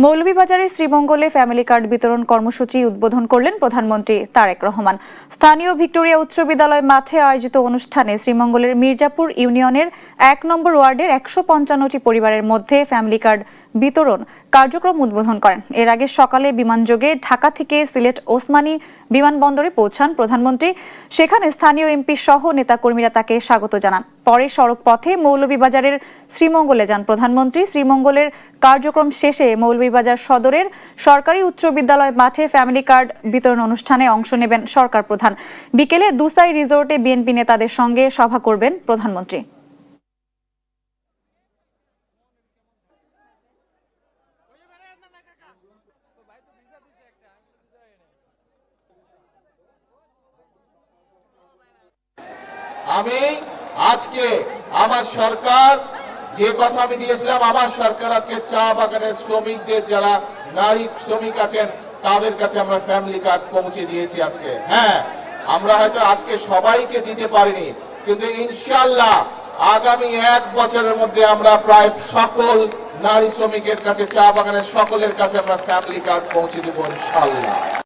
মৌলভীবাজারের শ্রীমঙ্গলে family card বিতরণ কর্মসূচি উদ্বোধন করলেন প্রধানমন্ত্রী তারেক রহমান। স্থানীয় ভিক্টোরিয়া উচ্চ বিদ্যালয় মাঠে আয়োজিত অনুষ্ঠানে শ্রীমঙ্গলের মির্জাপুর ইউনিয়নের ১ নম্বর ওয়ার্ডের ১৫৫টি পরিবারের মধ্যে ফ্যামিলি কার্ড বিতরণ কার্যক্রম উদ্বোধন করেন। এর আগে সকালে বিমানযোগে ঢাকা থেকে সিলেট ওসমানী বিমানবন্দরে পৌঁছান প্রধানমন্ত্রী। সেখানে স্থানীয় এমপি সহ নেতাকর্মীরা তাকে স্বাগত জানান। পরে সড়ক পথে মৌলভীবাজারের শ্রীমঙ্গলে যান প্রধানমন্ত্রী। শ্রীমঙ্গলের কার্যক্রম শেষে মৌলভীবাজার সদরের সরকারি উচ্চ বিদ্যালয় মাঠে ফ্যামিলি কার্ড বিতরণ অনুষ্ঠানে অংশ নেবেন সরকার প্রধান। বিকেলে দুসাই রিসোর্টে বিএনপি নেতাদের সঙ্গে সভা করবেন প্রধানমন্ত্রী। আমি আজকে আমার সরকার যে কথা আমি দিয়েছিলাম, আমার সরকার আজকে চা বাগানের শ্রমিকদের যারা নারী শ্রমিক আছেন তাদের কাছে আমরা ফ্যামিলি কার্ড পৌঁছে দিয়েছি আজকে। হ্যাঁ, আমরা হয়তো আজকে সবাইকে দিতে পারিনি, কিন্তু ইনশাআল্লাহ আগামী 1 বছরের মধ্যে আমরা প্রায় সকল নারী শ্রমিকের কাছে, চা বাগানের সকলের কাছে আমরা ফ্যামিলি কার্ড পৌঁছে দেবো ইনশাআল্লাহ।